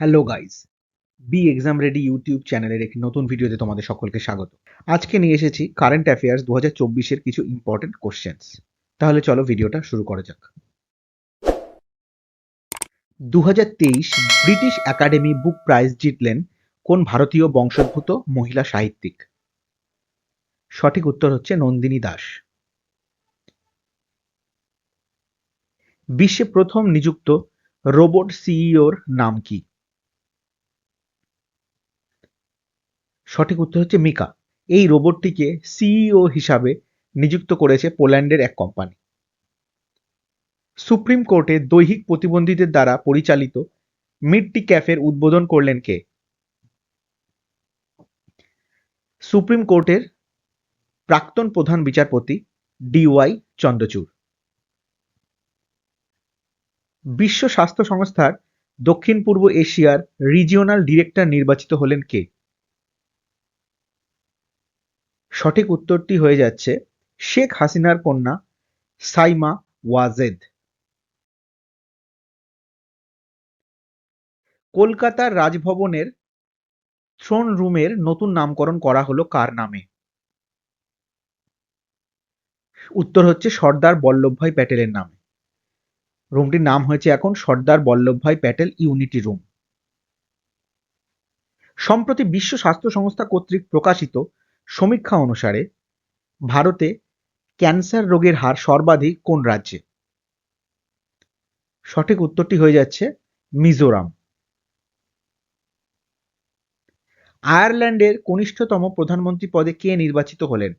Hello guys, B exam ready YouTube চ্যানেলের একটি নতুন ভিডিওতে তোমাদের সকলকে স্বাগত। আজকে নিয়ে এসেছি কারেন্ট অ্যাফেয়ার্স 2024-এর কিছু ইম্পর্টেন্ট কোশ্চেন্স। তাহলে চলো ভিডিওটা শুরু করা যাক। 2023 ব্রিটিশ একাডেমি বুক প্রাইজ জিতলেন কোন ভারতীয় বংশোদ্ভূত মহিলা সাহিত্যিক? সঠিক উত্তর হচ্ছে নন্দিনী দাস। বিশ্বে প্রথম নিযুক্ত রোবট সিইওর নাম কি? সঠিক উত্তর হচ্ছে মিকা। এই রোবটটিকে সিইও হিসাবে নিযুক্ত করেছে পোল্যান্ডের এক কোম্পানি। সুপ্রিম কোর্টে দৈহিক প্রতিবন্ধীদের দ্বারা পরিচালিত মিড ডি ক্যাফের উদ্বোধন করলেন কে? সুপ্রিম কোর্টের প্রাক্তন প্রধান বিচারপতি ডিওয়াই চন্দ্রচূড়। বিশ্ব স্বাস্থ্য সংস্থার দক্ষিণ পূর্ব এশিয়ার রিজিওনাল ডিরেক্টর নির্বাচিত হলেন কে? সঠিক উত্তরটি হয়ে যাচ্ছে শেখ হাসিনার কন্যা সাইমা ওয়াজেদ। কলকাতার রাজভবনের থ্রোন রুমের নতুন নামকরণ করা হলো কার নামে? উত্তর হচ্ছে সর্দার বল্লভভাই প্যাটেলের নামে। রুমটির নাম হয়েছে এখন সর্দার বল্লভভাই প্যাটেল ইউনিটি রুম। সম্প্রতি বিশ্ব স্বাস্থ্য সংস্থা কর্তৃক প্রকাশিত সমীক্ষা অনুসারে ভারতে ক্যান্সার রোগের হার সর্বাধিক কোন রাজ্যে? সঠিক উত্তরটি হয়ে যাচ্ছে মিজোরাম। আয়ারল্যান্ডের কনিষ্ঠতম প্রধানমন্ত্রী পদে কে নির্বাচিত হলেন?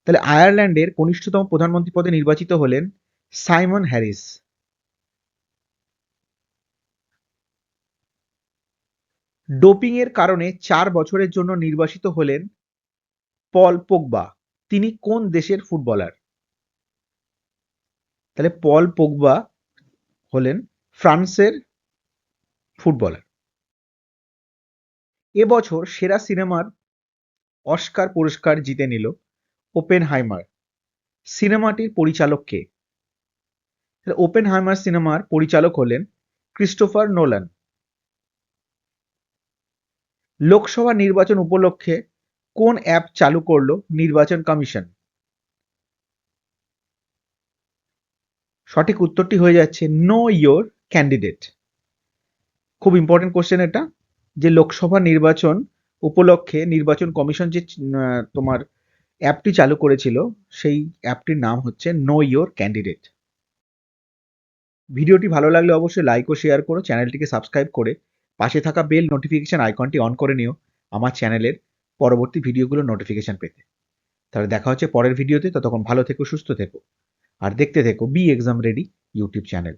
তাহলে আয়ারল্যান্ডের কনিষ্ঠতম প্রধানমন্ত্রী পদে নির্বাচিত হলেন সাইমন হ্যারিস। ডোপিং এর কারণে 4 বছরের জন্য নির্বাসিত হলেন পল পোগবা। তিনি কোন দেশের ফুটবলার? তাহলে পল পোগবা হলেন ফ্রান্সের ফুটবলার। এবছর সেরা সিনেমার অস্কার পুরস্কার জিতে নিল ওপেনহাইমার। সিনেমাটির পরিচালক কে? ওপেনহাইমার সিনেমার পরিচালক হলেন ক্রিস্টোফার নোলান। লোকসভা নির্বাচন উপলক্ষে কোন অ্যাপ চালু করলো নির্বাচন কমিশন? সঠিক উত্তরটি হয়ে যাচ্ছে নো ইয়োর ক্যান্ডিডেট। খুব ইম্পর্টেন্ট কোশ্চেন এটা, যে লোকসভা নির্বাচন উপলক্ষে নির্বাচন কমিশন যে তোমার অ্যাপটি চালু করেছিল সেই অ্যাপটির নাম হচ্ছে নো ইয়োর ক্যান্ডিডেট। ভিডিওটি ভালো লাগলে অবশ্যই লাইক ও শেয়ার করো, চ্যানেলটিকে সাবস্ক্রাইব করে পাশে থাকা বেল নোটিফিকেশন আইকনটি অন করে নিও আমার চ্যানেলের পরবর্তী ভিডিওগুলোর নোটিফিকেশন পেতে। তাহলে দেখা হচ্ছে পরের ভিডিওতে, ততক্ষণ ভালো থেকো, সুস্থ থেকো আর দেখতে থেকো B exam ready YouTube channel.